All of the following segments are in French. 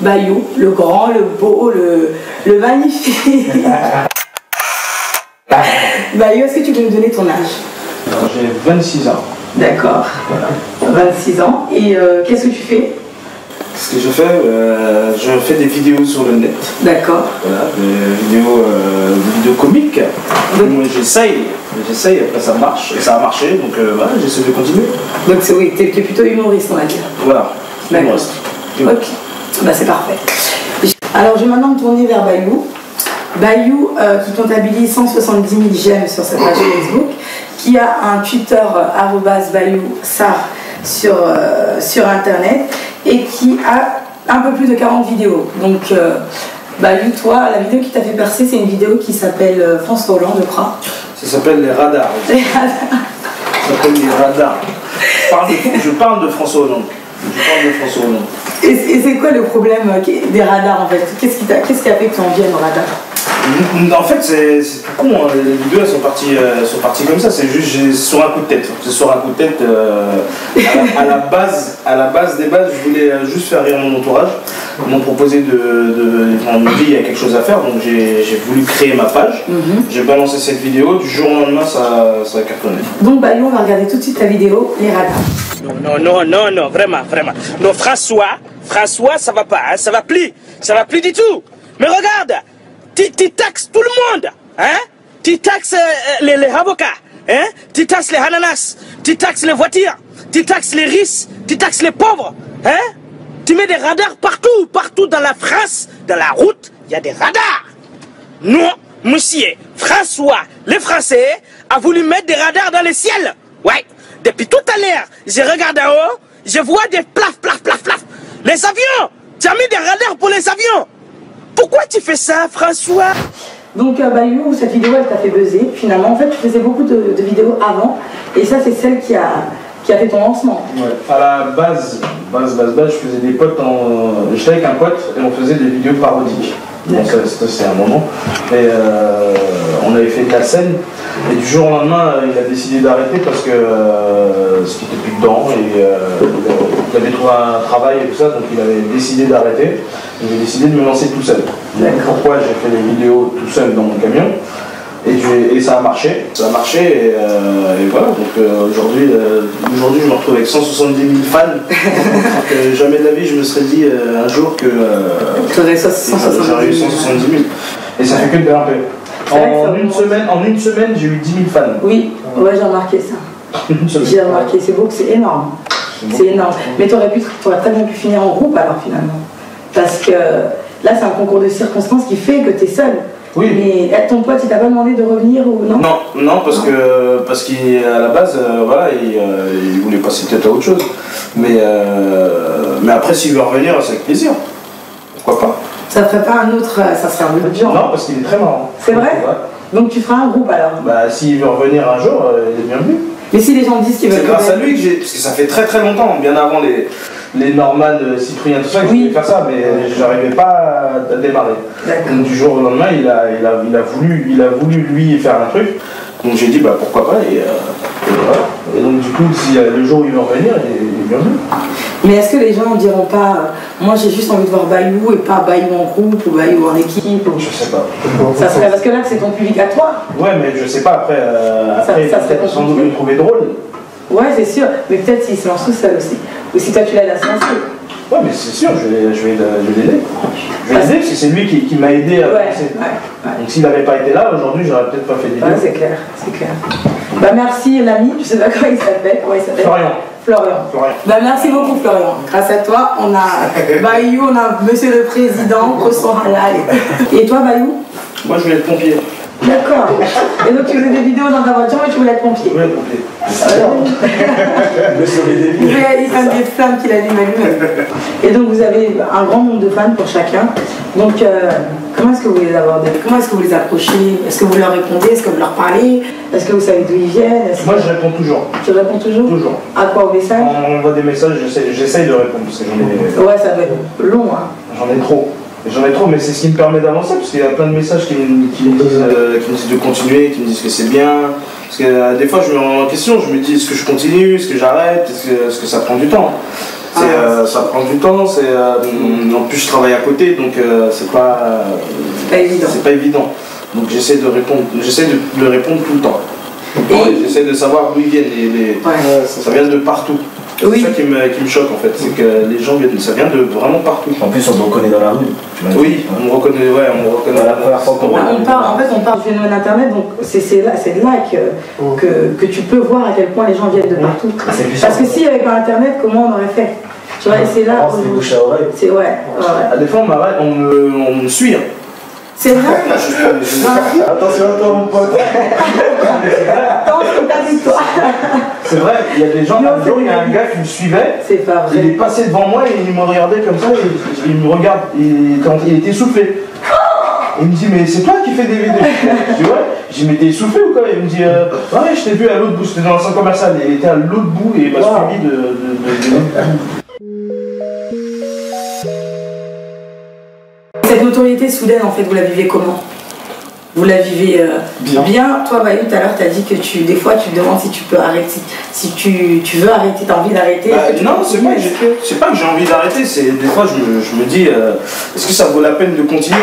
Bayou, le grand, le beau, le magnifique. Bayou, est-ce que tu peux nous donner ton âge? J'ai 26 ans. D'accord. Voilà. 26 ans. Et qu'est-ce que tu fais? Ce que je fais des vidéos sur le net. D'accord. Voilà, des vidéos comiques. Donc j'essaye, après ça marche, et ça a marché, donc voilà, j'essaie de continuer. Donc oui, t'es plutôt humoriste, on va dire. Voilà, humoriste. Ok, bah, c'est parfait. Alors je vais maintenant me tourner vers Bayou. Bayou qui comptabilise 170 000 j'aime sur sa page Facebook, qui a un Twitter @BayouSar sur internet et qui a un peu plus de 40 vidéos. Donc Bayou, toi, la vidéo qui t'a fait percer, c'est une vidéo qui s'appelle François Hollande, je crois. Ça s'appelle les radars. Les radars. Ça s'appelle les radars. Je parle de François Hollande. Et c'est quoi le problème des radars en fait? Qu'est-ce qui a fait que tu en viennes aux radars? En fait, c'est tout con, hein. Les vidéos elles sont parties comme ça, c'est juste sur un coup de tête. C'est sur un coup de tête. À la base des bases, je voulais juste faire rire mon entourage. Ils m'ont proposé on me dit il y a quelque chose à faire, donc j'ai voulu créer ma page. J'ai balancé cette vidéo, du jour au lendemain ça a cartonné. Donc Bayou, on va regarder tout de suite ta vidéo, les radars. Non, vraiment. Non, François, ça va pas, hein, ça va plus du tout. Mais regarde, tu taxes tout le monde, hein? Tu taxes les avocats, hein? Tu taxes les ananas, tu taxes les voitures, tu taxes les riches, tu taxes les pauvres, hein? Tu mets des radars partout dans la France, dans la route, il y a des radars. Non, monsieur, François, les Français, a voulu mettre des radars dans le ciel. Ouais, depuis tout à l'heure, je regarde en haut, je vois des plaf. Les avions, tu as mis des radars pour les avions. Pourquoi tu fais ça, François? Donc Bayou, cette vidéo, elle t'a fait buzzer. Finalement, en fait, tu faisais beaucoup de vidéos avant, et ça, c'est celle qui a fait ton lancement. Ouais. À la base, je faisais des potes j'étais avec un pote et on faisait des vidéos parodiques. Donc c'était un moment. Et on avait fait de la scène. Et du jour au lendemain, il a décidé d'arrêter parce que ce qui était plus dedans. Et il avait trouvé un travail et tout ça, donc il avait décidé d'arrêter. J'ai décidé de me lancer tout seul. Pourquoi j'ai fait des vidéos tout seul dans mon camion. Et ça a marché. Et voilà, donc aujourd'hui je me retrouve avec 170 000 fans. Donc, jamais de la vie je me serais dit un jour que j'aurais eu 170 000. Et ça fait que de grimper. En une semaine j'ai eu 10 000 fans. Oui, ouais, j'ai remarqué ça. J'ai remarqué, c'est beau, c'est énorme. C'est énorme. Mais tu aurais très bien pu finir en groupe alors finalement. Parce que là c'est un concours de circonstances qui fait que tu es seul. Oui. Mais ton pote, il t'a pas demandé de revenir ou non? Non, parce qu'à la base, voilà, il voulait passer peut-être à autre chose. Mais après, s'il veut revenir, c'est avec plaisir. Pourquoi pas? Ça ferait pas un autre, ça serait un autre genre. Non, parce qu'il est très marrant. C'est vrai? Ouais. Donc tu feras un groupe alors? Bah, s'il veut revenir un jour, il est bienvenu. Mais si les gens disent qu'ils veulent... C'est grâce à lui que parce que ça fait très longtemps, bien avant les Norman, Cyprien, tout ça, que je voulais faire ça, mais j'arrivais pas à démarrer. Donc du jour au lendemain, il a voulu lui faire un truc. Donc j'ai dit bah pourquoi pas et voilà. Et donc du coup, si le jour où il va revenir, il est bienvenu. Mais est-ce que les gens ne diront pas moi j'ai juste envie de voir Bayou et pas Bayou en groupe ou Bayou en équipe ou... Je sais pas. Ça serait parce que là c'est ton public à toi. Ouais, mais je sais pas après. Ça serait sans doute le trouver drôle. Ouais, c'est sûr. Mais peut-être s'il se lance tout seul aussi. Ou si toi tu l'aides à se lancer. Ouais, mais c'est sûr, je vais l'aider. Je vais l'aider parce que c'est lui qui m'a aidé à passer. Donc s'il n'avait pas été là, aujourd'hui, j'aurais peut-être pas fait de vidéo. Ouais, c'est clair. Bah merci l'ami, je sais pas comment il s'appelle. Florian. Bah merci beaucoup Florian. Grâce à toi, on a Bayou, on a Monsieur le Président, Croissant Halal. Et toi Bayou? Moi je voulais être pompier. D'accord. Et donc tu faisais des vidéos dans ta voiture et tu voulais être pompier? Je voulais être pompier. Il fait des flammes qu'il allume à lui-même. Et donc vous avez un grand nombre de fans pour chacun. Donc comment est-ce que vous les abordez? Comment est-ce que vous les approchez? Est-ce que vous leur répondez? Est-ce que vous leur parlez? Est-ce que vous savez d'où ils viennent? Moi je réponds toujours. Tu réponds toujours? Toujours. À quoi, au message? On envoie des messages, j'essaye de répondre parce que j'en ai... Ouais, ça va être long hein. J'en ai trop, mais c'est ce qui me permet d'avancer, parce qu'il y a plein de messages qui me disent de continuer, qui me disent que c'est bien. Parce que des fois, je me remets en question, je me dis est-ce que je continue, est-ce que j'arrête, est-ce que ça prend du temps. Ça prend du temps, en plus je travaille à côté, donc c'est pas évident. C'est pas évident. Donc j'essaie de le répondre tout le temps. J'essaie de savoir d'où ils viennent. Ça vient de partout. Oui. C'est ça qui me choque en fait, c'est que les gens viennent, ça vient de vraiment partout. En plus, on te reconnaît dans la rue. Oui, on me reconnaît, on me reconnaît. La première fois qu'on on parle du phénomène internet, donc c'est de là que tu peux voir à quel point les gens viennent de partout. Parce que s'il n'y avait pas internet, comment on aurait fait? Tu vois, et c'est là. C'est bouche à oreille. C'est ouais. À des fois on m'arrête, on me suit. C'est vrai. Attention à toi, mon pote. C'est vrai, il y a des gens, un jour il y a un gars qui me suivait, c'est pas vrai. Il est passé devant moi et il me regardait comme ça, et il me regarde, il était essoufflé. Il me dit, mais c'est toi qui fais des vidéos? Je dis, ouais. Je dis, mais t'es essoufflé ou quoi? Il me dit, ouais, je t'ai vu à l'autre bout, c'était dans le centre commercial, il était à l'autre bout et il m'a suivi de l'autre bout. Cette notoriété soudaine, en fait, vous la vivez comment? Vous la vivez bien. Toi, Bayou, tout à l'heure, tu as dit que des fois, tu te demandes si tu peux arrêter. Si tu veux arrêter, tu as envie d'arrêter. Non, c'est pas que j'ai envie d'arrêter, c'est des fois, je me dis, est-ce que ça vaut la peine de continuer?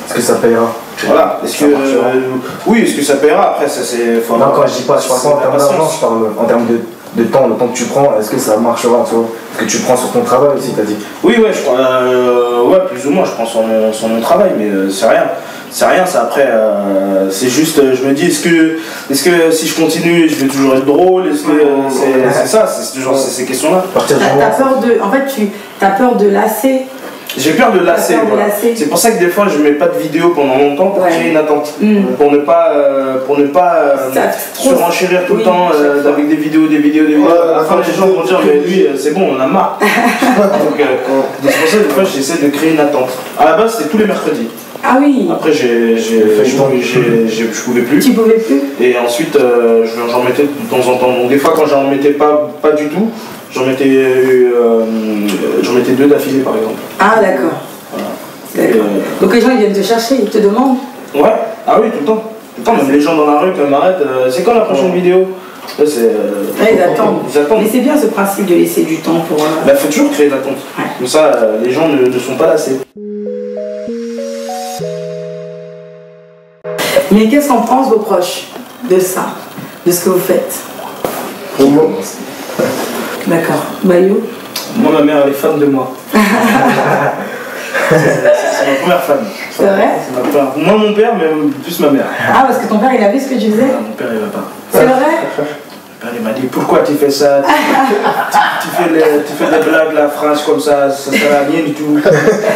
Est-ce que ça payera? Voilà, oui, est-ce que ça paiera? Après, ça c'est. Non, quand je dis pas, je parle pas en termes d'argent, je parle en termes de temps, le temps que tu prends, est-ce que ça marchera, tu vois? Est-ce que tu prends sur ton travail aussi, t'as dit? Oui, ouais, je prends, plus ou moins, je prends sur mon travail, mais c'est rien. C'est rien, ça après, c'est juste, je me dis, est-ce que si je continue, je vais toujours être drôle? Est-ce que c'est ça, c'est toujours ces questions-là. T'as peur de lasser. J'ai peur de lasser, voilà. C'est pour ça que des fois je mets pas de vidéo pendant longtemps pour créer une attente. Pour ne pas surenchérir tout le temps avec des vidéos. À la fin les gens vont dire mais lui c'est bon, on a marre. Donc c'est pour ça que des fois j'essaie de créer une attente. À la base c'était tous les mercredis. Ah oui. Après je pouvais plus. Tu pouvais plus. Et ensuite j'en mettais de temps en temps. Donc des fois quand j'en mettais pas du tout, j'en mettais 2 d'affilée par exemple. Ah d'accord. Voilà. D'accord. Donc les gens ils viennent te chercher, ils te demandent? Ouais, ah oui, tout le temps. Même les gens dans la rue quand ils m'arrêtent, c'est quand la prochaine vidéo? Là, ils attendent. Mais c'est bien ce principe de laisser du temps pour... Il faut toujours créer de l'attente. Ouais. Comme ça, les gens ne sont pas lassés. Mais qu'est-ce qu'en pensent vos proches de ça, de ce que vous faites? D'accord. Bayou? Moi, ma mère, elle est fan de moi. C'est ma première fan. C'est vrai? Moi, mon père, mais plus ma mère. Ah, parce que ton père, il a vu ce que tu faisais? Mon père, il va pas. C'est vrai? Mon père, il m'a dit, pourquoi tu fais ça? tu fais des blagues, la France, comme ça sert à rien du tout.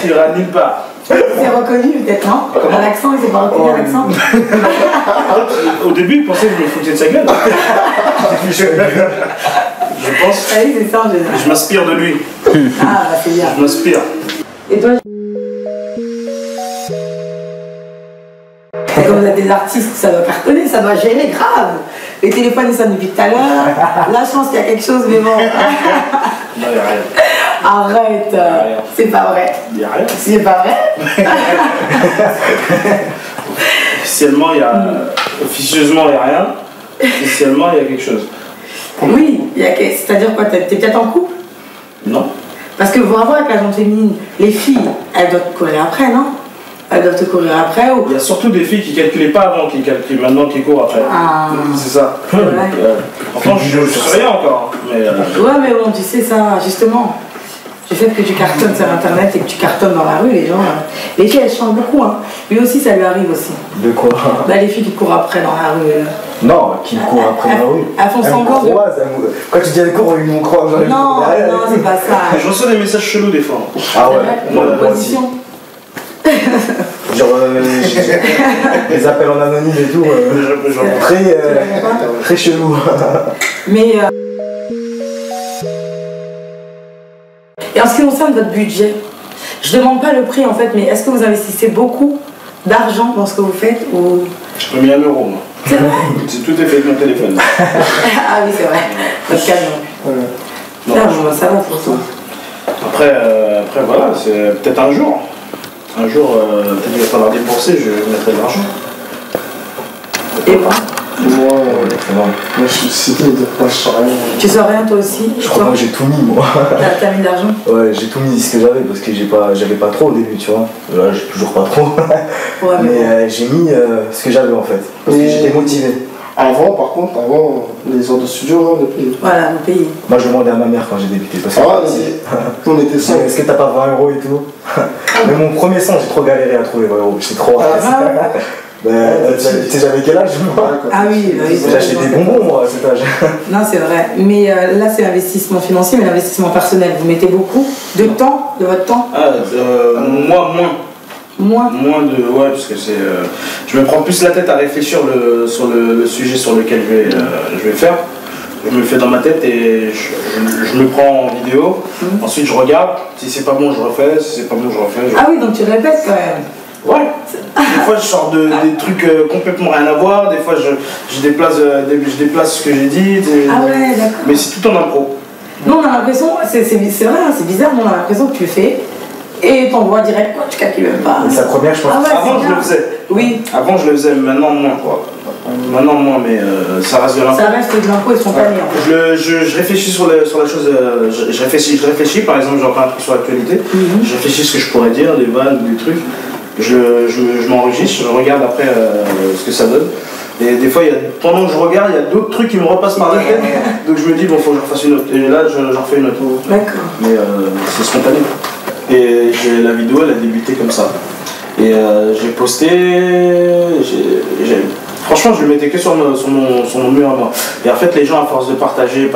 Tu iras nulle part. C'est reconnu peut-être, non? À l'accent, il s'est pas reconnu à l'accent. Au début, il pensait que je me foutais de sa gueule. Je pense. Ah oui, c'est ça, je m'inspire de lui. Ah, bah c'est bien. Je m'inspire. Et toi? C'est comme vous êtes des artistes, ça doit cartonner, ça doit gérer grave. Les téléphones ils sonnent depuis tout à l'heure. Là, je pense qu'il y a quelque chose, mais bon. Non, il n'y a rien. Arrête, c'est pas vrai. Il n'y a rien. C'est pas vrai. Officiellement, officieusement, il n'y a rien. Officiellement, il y a quelque chose. Oui, c'est-à-dire quoi? T'es peut-être en couple? Non. Parce que vous voir avec la gente féminine, les filles, elles doivent te courir après, non? Elles doivent te courir après ou... Il y a surtout des filles qui ne calculaient pas avant, qui calculent maintenant, qui courent après. Ah. C'est ça. Enfin, je sais rien encore. Mais, Ouais, mais bon, tu sais ça, justement. Du fait que tu cartonnes sur internet et que tu cartonnes dans la rue, les gens. Les filles, elles changent beaucoup, hein. Lui aussi, ça lui arrive aussi. De quoi? Bah, les filles qui courent après dans la rue. Non, qui courent après dans la rue. Elles font semblant de... Quand tu dis elles courent, ils m'ont croire. Non, c'est pas ça. Je reçois des messages chelous des fois. Ah ouais? Dans l'opposition. Genre des appels en anonyme et tout, très chelou. Mais et en ce qui concerne votre budget, je demande pas le prix en fait, mais est-ce que vous investissez beaucoup d'argent dans ce que vous faites ou... J'ai pas mis 1 euro moi. C'est vrai? Tout est fait avec mon téléphone. Ah oui c'est vrai, votre camion. Non, ça va pour toi. Après voilà, c'est peut-être un jour. Peut-être qu'il va falloir dépenser, je mettrai de l'argent. Et moi? Moi, je suis cité, moi je sors rien. Tu sors rien toi aussi? Je crois que j'ai tout mis, moi. T'as mis de l'argent? Ouais, j'ai tout mis ce que j'avais parce que j'avais pas trop au début, tu vois. Là, j'ai toujours pas trop. Ouais, mais j'ai mis ce que j'avais en fait. Parce que j'étais motivé. Avant, par contre, les heures de studio, on payait. Voilà, on payait. Moi, je demandais à ma mère quand j'ai débuté. Parce que on était 5. est-ce que t'as pas 20 € et tout? Mais mon premier son, j'ai trop galéré à trouver 20 €. J'étais trop tu sais, j'avais quel âge moi? Ah oui, j'ai acheté des bonbons moi à cet âge. Non, c'est vrai. Mais là, c'est l'investissement financier, mais l'investissement personnel. Vous mettez beaucoup de temps, de votre temps? Moi, Moins. Moins de. Ouais, parce que c'est. Je me prends plus la tête à réfléchir sur le sujet sur lequel je vais faire. Je me le fais dans ma tête et je me prends en vidéo. Ensuite, je regarde. Si c'est pas bon, je refais. Si c'est pas bon, je refais. Ah oui, donc tu répètes quand même. Ouais. Des fois, je sors des trucs complètement rien à voir. Des fois, je déplace ce que j'ai dit. Ah ouais, d'accord. Mais c'est tout en impro. Nous, on a l'impression, c'est vrai, hein, c'est bizarre, mais on a l'impression que tu fais et t'envoies direct, quoi, tu calcules même pas. C'est la première, je pense. Ah ouais, Avant, je le faisais. Oui. Avant, je le faisais, maintenant, moins, quoi. Maintenant, moins, mais ça reste de l'impro. Ça reste de l'impro et spontané. Ouais. Je réfléchis sur la chose. Je réfléchis, par exemple, j'en parle un truc sur l'actualité. Je réfléchis ce que je pourrais dire, des vannes, des trucs. Je m'enregistre, je regarde après ce que ça donne. Et des fois, pendant que je regarde, il y a d'autres trucs qui me repassent par la tête. Donc je me dis, bon, faut que je refasse une autre. Et là, j'en refais une autre. D'accord. Mais c'est spontané. Et la vidéo, elle a débuté comme ça. Et j'ai posté. Franchement, je le mettais que sur mon mur à moi. Et en fait, les gens, à force de partager.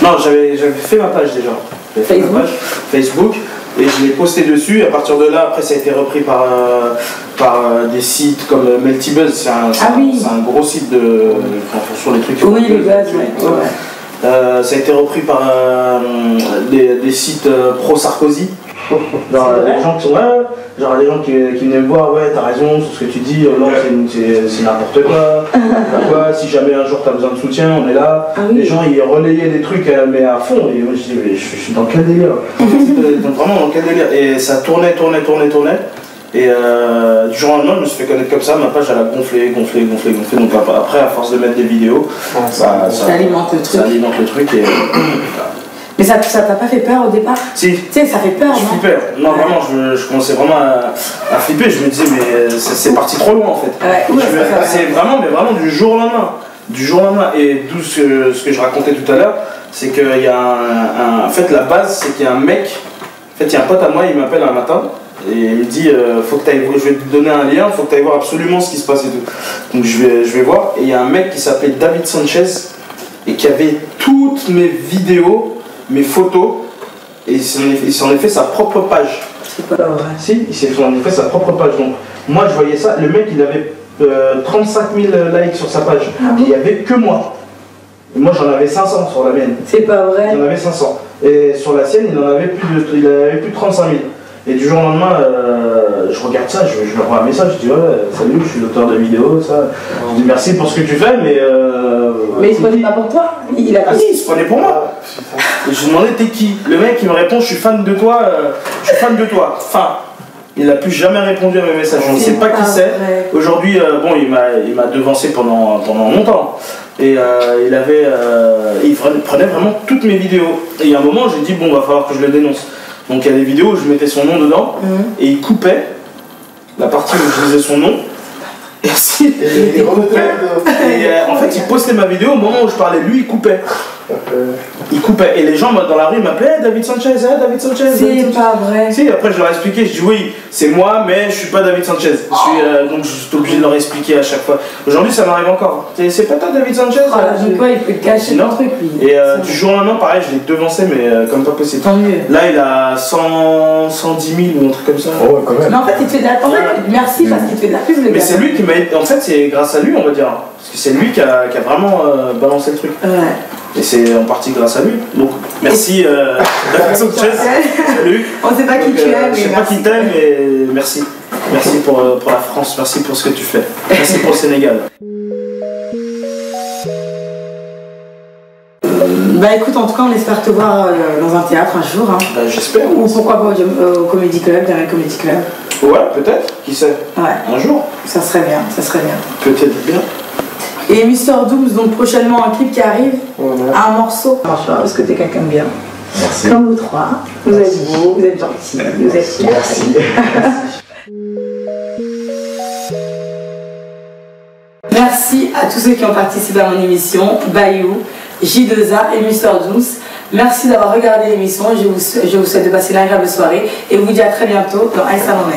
Non, j'avais fait ma page déjà. J'avais fait ma page Facebook. Et je l'ai posté dessus. Et à partir de là, après, ça a été repris par des sites comme Meltybuzz. C'est un gros site sur les trucs. Oui, les buzz, ouais. Ça a été repris par des sites pro-Sarkozy. Genre des gens qui venaient me voir, ouais, t'as raison sur ce que tu dis, non, c'est n'importe quoi. Si jamais un jour t'as besoin de soutien, on est là. Les gens ils relayaient des trucs mais à fond, et moi je dis, mais je suis dans quel délire? Vraiment dans quel délire? Et ça tournait. Et du jour au lendemain, je me suis fait connaître comme ça, ma page elle a gonflé. Donc après, à force de mettre des vidéos, ça alimente le truc. Ça alimente le truc et. Mais ça t'a pas fait peur au départ? Si. Tu sais, ça fait peur, non? Je flippais. Non, vraiment, je commençais vraiment à flipper. Je me disais, mais c'est parti trop loin en fait. C'est vraiment du jour au lendemain. Et d'où ce que je racontais tout à l'heure, c'est qu'il y a en fait, la base, c'est qu'il y a un mec. En fait, il y a un pote à moi, il m'appelle un matin. Et il me dit, faut que je vais te donner un lien, faut que tu ailles voir absolument ce qui se passe et tout. Donc je vais voir. Et il y a un mec qui s'appelait David Sanchez et qui avait toutes mes vidéos, mes photos, et il s'en est fait sa propre page. C'est pas vrai. Si, il s'en est fait sa propre page. Donc moi je voyais ça, le mec il avait 35 000 likes sur sa page. Il n'y avait que moi. Et moi j'en avais 500 sur la mienne. C'est pas vrai. J'en avais 500. Et sur la sienne il en avait plus de 35 000. Et du jour au lendemain, je regarde ça, je lui envoie un message, je dis ouais, salut, je suis l'auteur de vidéo, ça. Je dis merci pour ce que tu fais, mais. Mais il se prenait pas pour toi? Il se prenait pour moi. Et je lui demandais t'es qui? Le mec il me répond je suis fan de toi, Enfin, il n'a plus jamais répondu à mes messages. Je ne sais pas qui c'est. Aujourd'hui, bon, il m'a devancé pendant longtemps. Et il prenait vraiment toutes mes vidéos. Et il y a un moment, j'ai dit bon, va falloir que je le dénonce. Donc il y a des vidéos où je mettais son nom dedans et il coupait la partie où je disais son nom. Et si, en fait, il postait ma vidéo au moment où je parlais de lui, il coupait. Il coupait. Et les gens dans la rue m'appelaient David Sanchez, David Sanchez. C'est pas vrai. Si, après je leur ai expliqué, je dis oui, c'est moi, mais je suis pas David Sanchez. Donc je suis obligé de leur expliquer à chaque fois. Aujourd'hui, ça m'arrive encore. C'est pas toi David Sanchez? Il peut te cacher ton truc, lui. Et du jour au lendemain, pareil, je l'ai devancé, mais comme pas possible. Tant mieux. Là, il a 110 000 ou un truc comme ça. Oh, quand même. Mais en fait, il te fait de la pub. Merci parce qu'il te fait de la pub, le gars. Mais c'est lui qui m'a. En fait, c'est grâce à lui, on va dire. Parce que c'est lui qui a vraiment balancé le truc. Ouais. Et c'est en partie grâce à lui. Donc, merci David Sanchez. Salut. On sait pas qui tu aimes, Je sais pas qui t'aime, mais merci. Merci pour la France, merci pour ce que tu fais. Merci pour le Sénégal. Bah écoute, en tout cas, on espère te voir dans un théâtre un jour. Hein. Bah, j'espère. Ou pourquoi pas au Comedy Club, derrière le Comedy Club. Ouais, peut-être, qui sait. Ouais. Un jour. Ça serait bien, ça serait bien. Peut-être bien. Et Mr Dooms, donc prochainement un clip qui arrive, Voilà. un morceau. Franchement, parce que t'es quelqu'un de bien. Merci. Comme vous trois, vous êtes beaux, vous êtes gentils, vous êtes fiers. Merci. Merci à tous ceux qui ont participé à mon émission, Bayou, J2A et Mr Dooms. Merci d'avoir regardé l'émission. Je vous souhaite de passer une agréable soirée et vous dis à très bientôt dans Ice Moment.